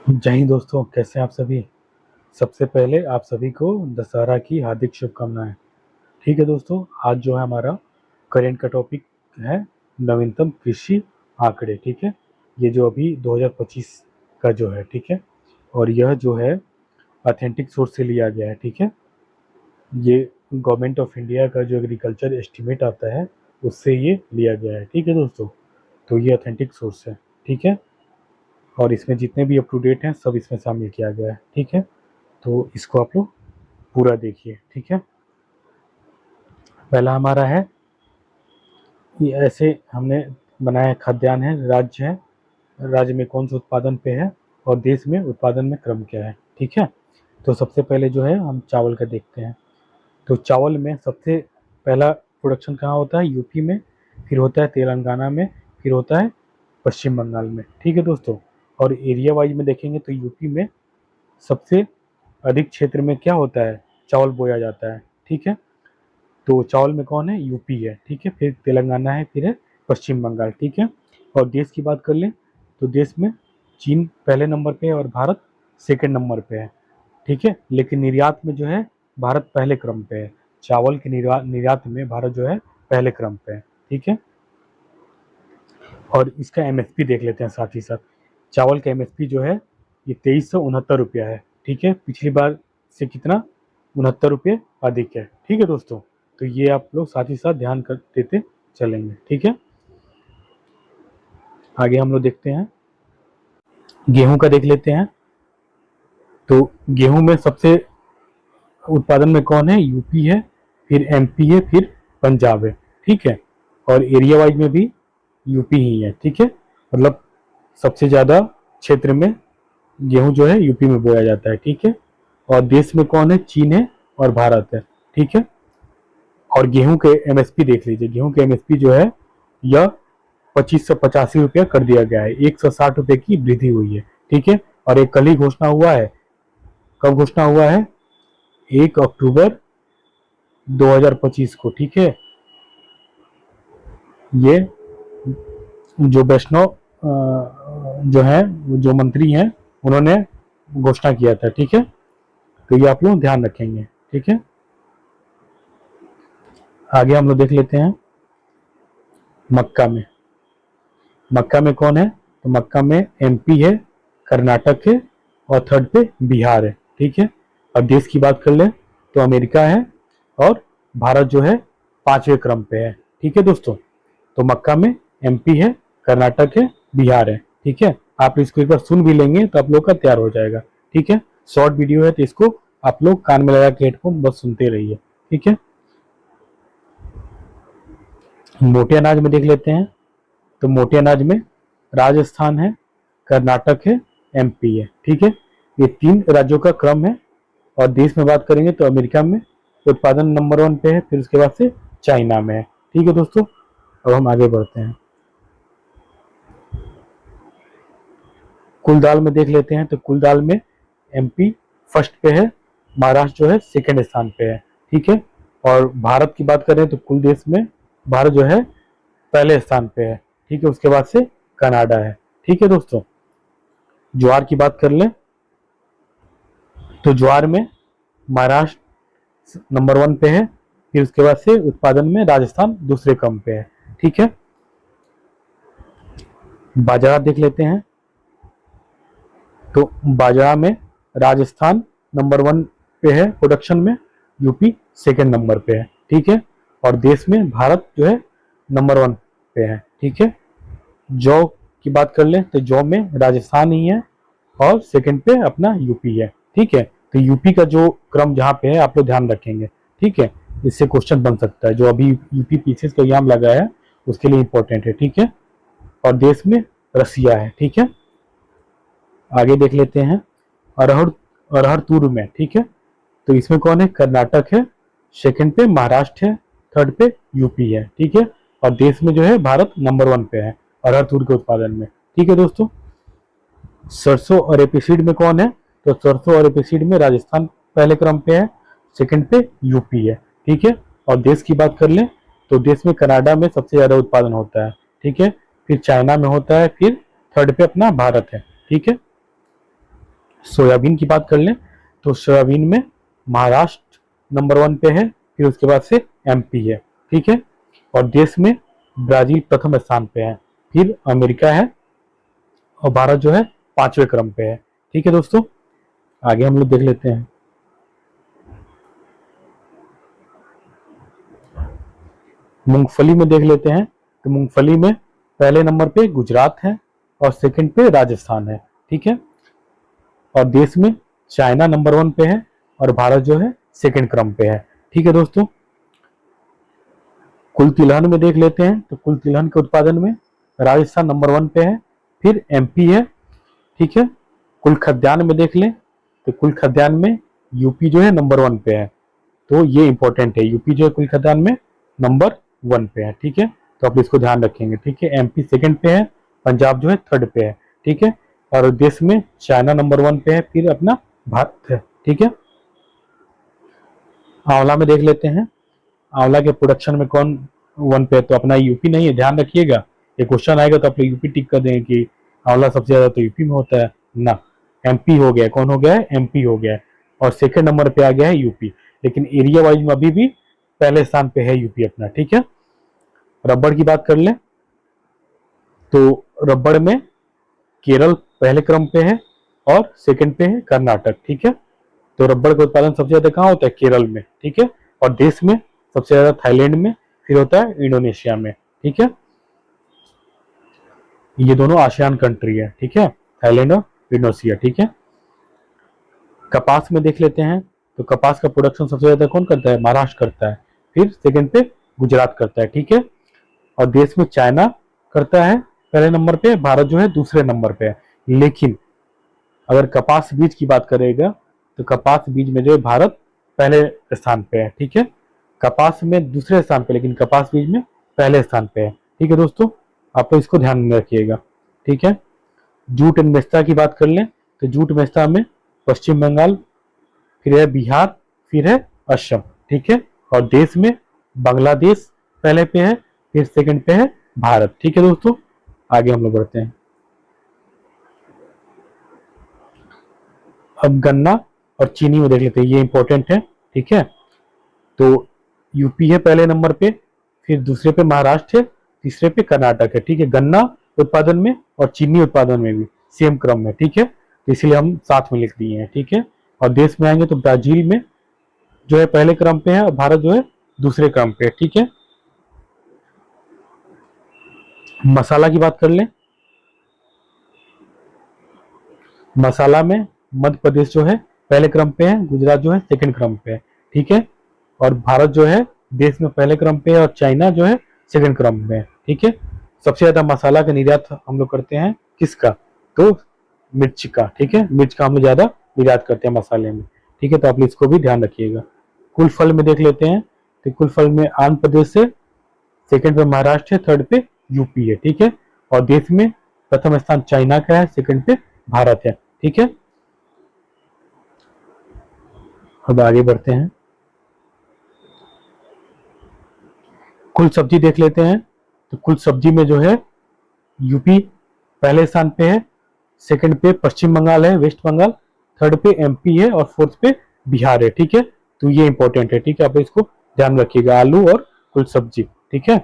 जय हिंद दोस्तों, कैसे हैं आप सभी। सबसे पहले आप सभी को दशहरा की हार्दिक शुभकामनाएं। ठीक है दोस्तों, आज जो है हमारा करेंट का टॉपिक है नवीनतम कृषि आंकड़े। ठीक है, ये जो अभी 2025 का जो है, ठीक है, और यह जो है ऑथेंटिक सोर्स से लिया गया है। ठीक है, ये गवर्नमेंट ऑफ इंडिया का जो एग्रीकल्चर एस्टीमेट आता है उससे ये लिया गया है। ठीक है दोस्तों, तो ये ऑथेंटिक सोर्स है। ठीक है, और इसमें जितने भी अप टू डेट हैं सब इसमें शामिल किया गया है। ठीक है, तो इसको आप लोग पूरा देखिए। ठीक है, पहला हमारा है ये ऐसे हमने बनाया है, खाद्यान्न है, राज्य है, राज्य में कौन से उत्पादन पे है और देश में उत्पादन में क्रम क्या है। ठीक है, तो सबसे पहले जो है हम चावल का देखते हैं। तो चावल में सबसे पहला प्रोडक्शन कहाँ होता है? यूपी में, फिर होता है तेलंगाना में, फिर होता है पश्चिम बंगाल में। ठीक है दोस्तों, और एरिया वाइज में देखेंगे तो यूपी में सबसे अधिक क्षेत्र में क्या होता है? चावल बोया जाता है। ठीक है, तो चावल में कौन है? यूपी है। ठीक है, फिर तेलंगाना है, फिर है पश्चिम बंगाल। ठीक है, और देश की बात कर लें तो देश में चीन पहले नंबर पे है और भारत सेकंड नंबर पे है। ठीक है, लेकिन निर्यात में जो है भारत पहले क्रम पे है। चावल के निर्यात में भारत जो है पहले क्रम पे है। ठीक है, और इसका एमएसपी देख लेते हैं साथ ही साथ। चावल का एमएसपी जो है ये 2369 रुपया है। ठीक है, पिछली बार से कितना? 69 रुपये अधिक है। ठीक है दोस्तों, तो ये आप लोग साथ ही साथ ध्यान कर देते चलेंगे। ठीक है, आगे हम लोग देखते हैं, गेहूं का देख लेते हैं। तो गेहूं में सबसे उत्पादन में कौन है? यूपी है, फिर एमपी है, फिर पंजाब है। ठीक है, और एरिया वाइज में भी यूपी ही है। ठीक है, मतलब सबसे ज़्यादा क्षेत्र में गेहूं जो है यूपी में बोया जाता है। ठीक है, और देश में कौन है? चीन है और भारत है। ठीक है, और गेहूं के एमएसपी देख लीजिए। गेहूं के एमएसपी जो है यह 2585 रुपया कर दिया गया है, 160 रुपये की वृद्धि हुई है। ठीक है, और एक कल ही घोषणा हुआ है। कब घोषणा हुआ है? 1 अक्टूबर 2025 को। ठीक है, ये जो वैष्णव जो है, जो मंत्री हैं, उन्होंने घोषणा किया था। ठीक है, तो ये आप लोग ध्यान रखेंगे। ठीक है, आगे हम लोग देख लेते हैं मक्का में। मक्का में कौन है? तो मक्का में एमपी है, कर्नाटक है और थर्ड पे बिहार है। ठीक है, और देश की बात कर ले तो अमेरिका है और भारत जो है 5वें क्रम पे है। ठीक है दोस्तों, तो मक्का में एमपी है, कर्नाटक है, बिहार है। ठीक है, आप इसको एक बार सुन भी लेंगे तो आप लोग का तैयार हो जाएगा। ठीक है, शॉर्ट वीडियो है तो इसको आप लोग कान में लगा के हेडफोन बस सुनते रहिए। ठीक है, मोटे अनाज में देख लेते हैं। तो मोटे अनाज में राजस्थान है, कर्नाटक है, एमपी है। ठीक है, ये 3 राज्यों का क्रम है। और देश में बात करेंगे तो अमेरिका में उत्पादन नंबर 1 पे है, फिर उसके बाद से चाइना में है। ठीक है दोस्तों, अब हम आगे बढ़ते हैं। कुल दाल में देख लेते हैं। तो कुल दाल में एमपी फर्स्ट पे है, महाराष्ट्र जो है सेकंड स्थान पे है। ठीक है, और भारत की बात करें तो कुल देश में भारत जो है पहले स्थान पे है। ठीक है, उसके बाद से कनाडा है। ठीक है दोस्तों, ज्वार की बात कर लें तो ज्वार में महाराष्ट्र नंबर 1 पे है, फिर उसके बाद से उत्पादन में राजस्थान दूसरे क्रम पे है। ठीक है, बाजरा देख लेते हैं। तो बाजरा में राजस्थान नंबर 1 पे है प्रोडक्शन में, यूपी सेकंड नंबर पे है। ठीक है, और देश में भारत जो है नंबर 1 पे है। ठीक है, जौ की बात कर ले तो जौ में राजस्थान ही है और सेकंड पे अपना यूपी है। ठीक है, तो यूपी का जो क्रम जहाँ पे है आप लोग ध्यान रखेंगे। ठीक है, इससे क्वेश्चन बन सकता है, जो अभी यूपी पीसीएस का एग्जाम लगा है उसके लिए इंपॉर्टेंट है। ठीक है, और देश में रसिया है। ठीक है, आगे देख लेते हैं अरहर। अरहर तूर में, ठीक है, तो इसमें कौन है? कर्नाटक है, सेकंड पे महाराष्ट्र है, थर्ड पे यूपी है। ठीक है, और देश में जो है भारत नंबर 1 पे है अरहर तूर के उत्पादन में। ठीक है दोस्तों, सरसों और एपीसीड में कौन है? तो सरसों और एपीसीड में राजस्थान पहले क्रम पे है, सेकंड पे यूपी है। ठीक है, और देश की बात कर लें तो देश में कनाडा में सबसे ज्यादा उत्पादन होता है। ठीक है, फिर चाइना में होता है, फिर थर्ड पे अपना भारत है। ठीक है, सोयाबीन की बात कर लें तो सोयाबीन में महाराष्ट्र नंबर 1 पे है, फिर उसके बाद से एमपी है, ठीक है। और देश में ब्राजील प्रथम स्थान पे है, फिर अमेरिका है, और भारत जो है 5वें क्रम पे है, ठीक है दोस्तों। आगे हम लोग देख लेते हैं। मूंगफली में देख लेते हैं तो मूंगफली में पहले नंबर पे गुजरात है और सेकंड पे राजस्थान है, ठीक है। और देश में चाइना नंबर 1 पे है और भारत जो है सेकंड क्रम पे है, ठीक है दोस्तों। कुल तिलहन में देख लेते हैं तो कुल तिलहन के उत्पादन में राजस्थान नंबर 1 पे है, फिर एमपी है, ठीक है। कुल खाद्यान्न में देख लें तो कुल खाद्यान्न में यूपी जो है नंबर 1 पे है, तो ये इंपॉर्टेंट है, यूपी जो है कुल खाद्यान्न में नंबर 1 पे है, ठीक है। तो आप इसको ध्यान रखेंगे, ठीक है। एमपी सेकंड पे है, पंजाब जो है थर्ड पे है, ठीक है। और देश में चाइना नंबर 1 पे है, फिर अपना भारत है, ठीक है। आंवला में देख लेते हैं, आंवला के प्रोडक्शन में कौन 1 पे है, तो अपना यूपी नहीं है, ध्यान रखिएगा। ये क्वेश्चन आएगा तो आप लोग यूपी टिक कर देंगे कि आंवला सबसे ज्यादा तो यूपी में होता है ना। एमपी हो गया, कौन हो गया है, एमपी हो गया है, और सेकंड नंबर पे आ गया है यूपी, लेकिन एरिया वाइज में अभी भी पहले स्थान पे है यूपी अपना, ठीक है। रबड़ की बात कर लें तो रबड़ में केरल पहले क्रम पे है और सेकंड पे है कर्नाटक, ठीक है। तो रबड़ का उत्पादन सबसे ज्यादा कहाँ होता है, केरल में, ठीक है। और देश में सबसे ज्यादा थाईलैंड में, फिर होता है इंडोनेशिया में, ठीक है। ये दोनों आसियान कंट्री है, ठीक है, थाईलैंड और इंडोनेशिया, ठीक है। कपास में देख लेते हैं तो कपास का प्रोडक्शन सबसे ज्यादा कौन करता है, महाराष्ट्र करता है, फिर सेकंड पे गुजरात करता है, ठीक है। और देश में चाइना करता है पहले नंबर पे, भारत जो है दूसरे नंबर पे है। लेकिन अगर कपास बीज की बात करेगा तो कपास बीज में जो है भारत पहले स्थान पे है, ठीक है। कपास में दूसरे स्थान पे, लेकिन कपास बीज में पहले स्थान पे है, ठीक है दोस्तों। आप लोग इसको ध्यान में रखिएगा, ठीक है। जूट एंड मेस्ता की बात कर लें तो जूट मेस्ता में पश्चिम बंगाल, फिर है बिहार, फिर है असम, ठीक है। और देश में बांग्लादेश पहले पे है, फिर सेकंड पे है भारत, ठीक है दोस्तों। आगे हम लोग बढ़ते हैं। अब गन्ना और चीनी में देख लेते हैं, ये इंपॉर्टेंट है, ठीक है। तो यूपी है पहले नंबर पे, फिर दूसरे पे महाराष्ट्र है, तीसरे पे कर्नाटक है, ठीक है। गन्ना उत्पादन में और चीनी उत्पादन में भी सेम क्रम में, ठीक है, तो इसलिए हम साथ में लिख दिए हैं, ठीक है। और देश में आएंगे तो ब्राजील में जो है पहले क्रम पे है और भारत जो है दूसरे क्रम पे है, ठीक है। मसाला की बात कर लें, मसाला में मध्य प्रदेश जो है पहले क्रम पे है, गुजरात जो है सेकंड क्रम पे है, ठीक है। और भारत जो है देश में पहले क्रम पे है और चाइना जो है सेकंड क्रम में है, ठीक है। सबसे ज्यादा मसाला का निर्यात हम लोग करते हैं किसका, तो मिर्च का, ठीक है। मिर्च का हम लोग ज्यादा निर्यात करते हैं मसाले में, ठीक है। तो आप इसको भी ध्यान रखिएगा। कुल फल में देख लेते हैं तो कुल फल में आंध्र प्रदेश से, सेकंड पे महाराष्ट्र है, थर्ड पे यूपी है, ठीक है। और देश में प्रथम स्थान चाइना का है, सेकंड पे भारत है, ठीक है। अब आगे बढ़ते हैं, कुल सब्जी देख लेते हैं तो कुल सब्जी में जो है यूपी पहले स्थान पे है, सेकंड पे पश्चिम बंगाल है, वेस्ट बंगाल, थर्ड पे एमपी है और फोर्थ पे बिहार है, ठीक है। तो ये इंपॉर्टेंट है, ठीक है, आप इसको ध्यान रखिएगा, आलू और कुल सब्जी, ठीक है,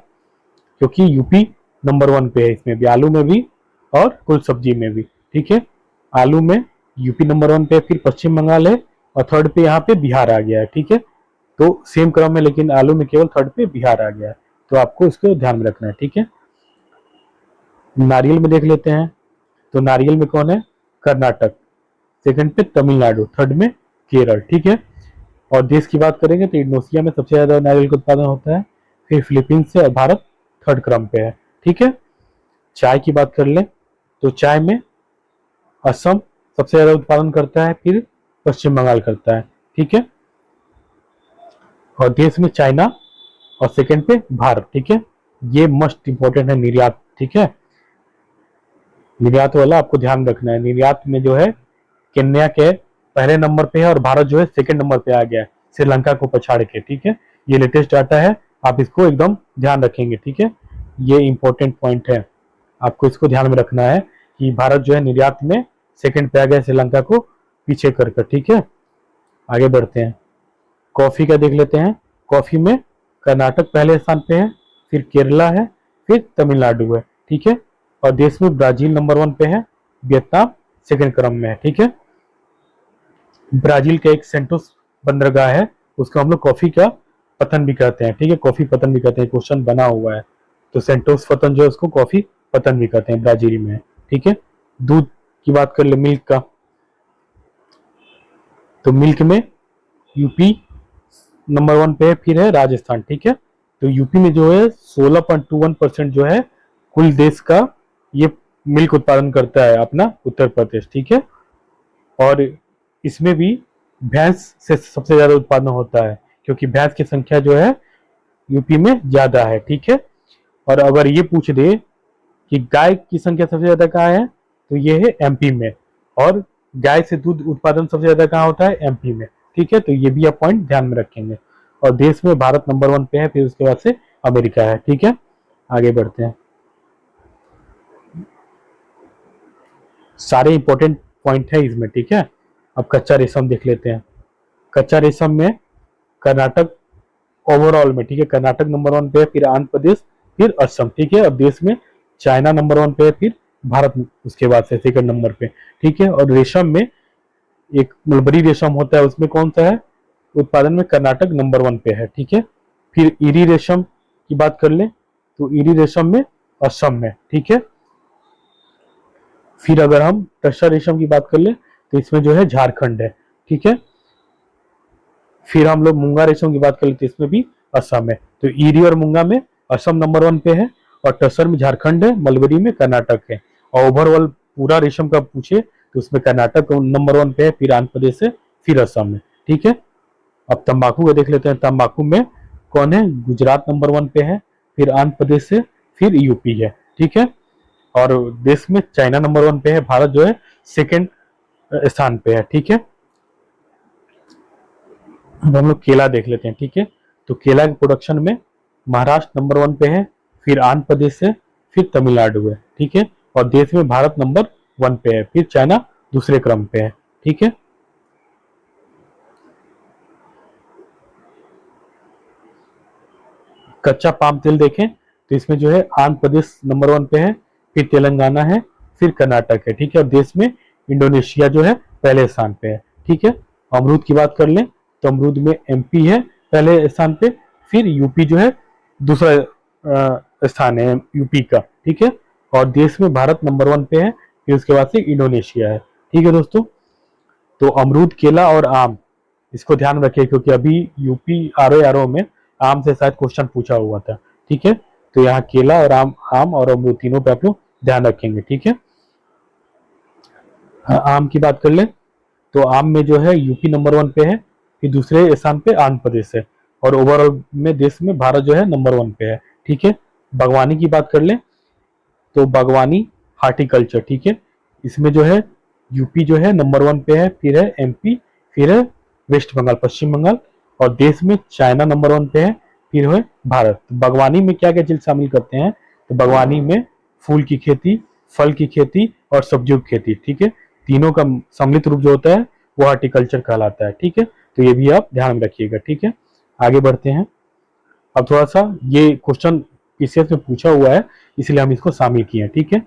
क्योंकि यूपी नंबर 1 पे है, इसमें भी आलू में भी और कुल सब्जी में भी, ठीक है। आलू में यूपी नंबर 1 पे, फिर पश्चिम बंगाल है और थर्ड पे यहाँ पे बिहार आ गया है, ठीक है। तो सेम क्रम में, लेकिन आलू में केवल थर्ड पे बिहार आ गया है, तो आपको इसको ध्यान में रखना है, ठीक है। नारियल में देख लेते हैं तो नारियल में कौन है, कर्नाटक, सेकंड पे तमिलनाडु, थर्ड में केरल, ठीक है। और देश की बात करेंगे तो इंडोनेशिया में सबसे ज्यादा नारियल का उत्पादन होता है, फिर फिलीपींस से, और भारत थर्ड क्रम पे है, ठीक है। चाय की बात कर लें तो चाय में असम सबसे ज्यादा उत्पादन करता है, फिर पश्चिम बंगाल करता है, ठीक है। और देश में चाइना और सेकंड पे भारत, ठीक है। ये मस्ट इंपॉर्टेंट है निर्यात, ठीक है। निर्यात वाला आपको ध्यान रखना है। निर्यात में जो है केन्या के पहले नंबर पे है और भारत जो है सेकंड नंबर पे आ गया है, श्रीलंका को पछाड़ के, ठीक है। ये लेटेस्ट डाटा है, आप इसको एकदम ध्यान रखेंगे, ठीक है। ये इंपॉर्टेंट पॉइंट है, आपको इसको ध्यान में रखना है कि भारत जो है निर्यात में सेकंड पे आ गया श्रीलंका को पीछे कर कर, ठीक है। आगे बढ़ते हैं, कॉफी का देख लेते हैं। कॉफी में कर्नाटक पहले स्थान पे है, फिर केरला है, फिर तमिलनाडु है, ठीक है। और देश में ब्राजील नंबर 1 पे है, वियतनाम सेकंड क्रम में है, ठीक है। ब्राजील का एक सेंटोस बंदरगाह है, उसको हम लोग कॉफी का पतन भी कहते हैं, ठीक है। कॉफी पतन भी कहते हैं, क्वेश्चन बना हुआ है। तो सेंटोस पतन जो है उसको कॉफी पतन भी कहते हैं, ब्राजील में है, ठीक है। दूध की बात कर ले, मिल्क का, तो मिल्क में यूपी नंबर 1 पे है, फिर है राजस्थान, ठीक है। तो यूपी में जो है 16.21% जो है कुल देश का ये मिल्क उत्पादन करता है अपना उत्तर प्रदेश, ठीक है। और इसमें भी भैंस से सबसे ज्यादा उत्पादन होता है, क्योंकि भैंस की संख्या जो है यूपी में ज्यादा है, ठीक है। और अगर ये पूछ दे कि गाय की संख्या सबसे ज्यादा कहाँ है, तो ये है एमपी में। और गाय से दूध उत्पादन सबसे ज्यादा कहाँ होता है, एमपी में, ठीक है। तो ये भी आप पॉइंट ध्यान में रखेंगे। और देश में भारत नंबर 1 पे है, फिर उसके बाद से अमेरिका है, ठीक है। आगे बढ़ते हैं, सारे इंपॉर्टेंट पॉइंट है इसमें, ठीक है। अब कच्चा रेशम देख लेते हैं। कच्चा रेशम में कर्नाटक ओवरऑल में, ठीक है, कर्नाटक नंबर 1 पे है, फिर आंध्र प्रदेश, फिर असम, ठीक है। अब देश में चाइना नंबर 1 पे है, फिर भारत उसके बाद से सेकंड नंबर पे, ठीक है। और रेशम में एक मलबरी रेशम होता है, उसमें कौन सा है, उत्पादन में कर्नाटक नंबर 1 पे है, ठीक है। फिर ईरी रेशम की बात कर ले, तो ईरी रेशम में असम में, ठीक है। फिर अगर हम टसर रेशम की बात कर ले, तो इसमें जो है झारखंड है, ठीक है। फिर हम लोग मूंगा रेशम की बात कर लेते हैं, इसमें भी असम है। तो ईरी और मूंगा में असम नंबर 1 पे है, और टसर में झारखंड है, मलबरी में कर्नाटक है। और ओवरऑल पूरा रेशम का पूछे तो उसमें कर्नाटक नंबर 1 पे है, फिर आंध्र प्रदेश है, फिर असम है, ठीक है। अब तंबाकू का देख लेते हैं। तंबाकू में कौन है, गुजरात नंबर 1 पे है, फिर आंध्र प्रदेश है, फिर यूपी है, ठीक है। और देश में चाइना नंबर 1 पे है, भारत जो है सेकंड स्थान पे है, ठीक है। अब हम लोग केला देख लेते हैं, ठीक है। तो केला के प्रोडक्शन में महाराष्ट्र नंबर 1 पे है, फिर आंध्र प्रदेश है, फिर तमिलनाडु है, ठीक है। और देश में भारत नंबर 1 पे है, फिर चाइना दूसरे क्रम पे है, ठीक है। कच्चा पाम तेल देखें, तो इसमें जो है आंध्र प्रदेश नंबर 1 पे है, फिर तेलंगाना है, फिर कर्नाटक है, ठीक है। और देश में इंडोनेशिया जो है पहले स्थान पे है, ठीक है। अमरूद की बात कर लें, तो अमरूद में एमपी है पहले स्थान पे, फिर यूपी जो है दूसरा स्थान है यूपी का, ठीक है। और देश में भारत नंबर 1 पे है, फिर उसके बाद से इंडोनेशिया है, ठीक है दोस्तों। तो अमरूद, केला और आम, इसको ध्यान रखिए, क्योंकि अभी यूपी आर में आम से शायद क्वेश्चन पूछा हुआ था, ठीक है। तो यहाँ केला और आम और अमरूद तीनों पे आप लोग ध्यान रखेंगे, ठीक है। आम की बात कर ले, तो आम में जो है यूपी नंबर 1 पे है, फिर दूसरे स्थान पे आंध्र प्रदेश है, और ओवरऑल में देश में भारत जो है नंबर 1 पे है, ठीक है। बागवानी की बात कर ले, तो बागवानी हार्टिकल्चर, ठीक है, इसमें जो है यूपी जो है नंबर 1 पे है, फिर है एमपी, फिर है वेस्ट बंगाल, पश्चिम बंगाल। और देश में चाइना नंबर 1 पे है, फिर है भारत। तो बागवानी में क्या क्या चीज शामिल करते हैं, तो बागवानी में फूल की खेती, फल की खेती और सब्जियों की खेती, ठीक है। तीनों का सम्मिलित रूप जो होता है वो हार्टिकल्चर कहलाता है, ठीक है। तो ये भी आप ध्यान में रखिएगा, ठीक है। आगे बढ़ते हैं। अब थोड़ा सा ये क्वेश्चन पीसीएस में पूछा हुआ है, इसलिए हम इसको शामिल किए हैं, ठीक है।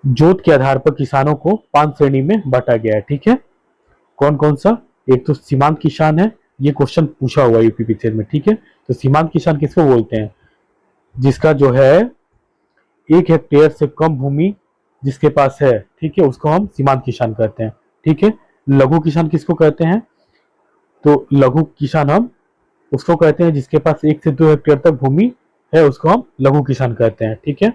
जोत के आधार पर किसानों को 5 श्रेणी में बांटा गया है, ठीक है। कौन कौन सा, एक तो सीमांत किसान है, ये क्वेश्चन पूछा हुआ है यूपी पीसीएस में, ठीक है। तो सीमांत किसान किसको बोलते हैं, जिसका जो है 1 हेक्टेयर से कम भूमि जिसके पास है, ठीक है, उसको हम सीमांत किसान कहते हैं, ठीक है। लघु किसान किसको कहते हैं, तो लघु किसान हम उसको कहते हैं जिसके पास 1 से 2 हेक्टेयर तक भूमि है, उसको हम लघु किसान कहते हैं, ठीक है।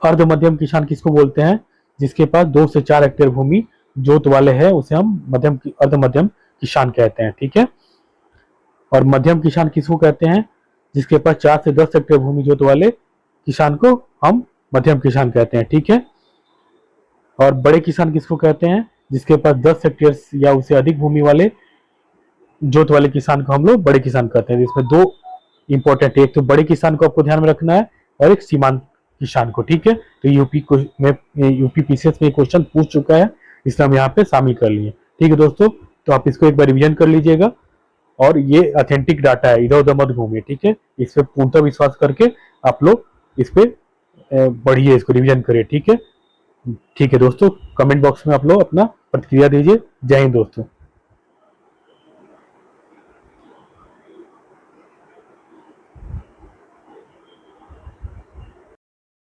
अर्ध मध्यम किसान किसको बोलते हैं, जिसके पास 2 से 4 हेक्टेयर भूमि जोत वाले है, उसे हम अर्ध मध्यम किसान कहते हैं, ठीक है। और मध्यम किसान किसको कहते हैं, जिसके पास 4 से 10 हेक्टेयर भूमि जोत वाले किसान को हम मध्यम किसान कहते हैं, ठीक है। और बड़े किसान किसको कहते हैं, जिसके पास 10 हेक्टेयर या उससे अधिक भूमि वाले जोत वाले किसान को हम लोग बड़े किसान कहते हैं। इसमें 2 इंपॉर्टेंट है, एक तो बड़े किसान को आपको ध्यान में रखना है, और एक सीमांत किसान को, ठीक है। तो यूपी पीसीएस में क्वेश्चन पूछ चुका है, इसलिए हम यहाँ पे शामिल कर लिए। ठीक है दोस्तों, तो आप इसको एक बार रिविजन कर लीजिएगा। और ये ऑथेंटिक डाटा है, इधर उधर मत घूमिए। ठीक है, इस पे पूर्णतः विश्वास करके आप लोग इस पे बढ़िए, इसको रिविजन करिए। ठीक है, ठीक है दोस्तों, कमेंट बॉक्स में आप लोग अपना प्रतिक्रिया दीजिए। जय हिंद दोस्तों।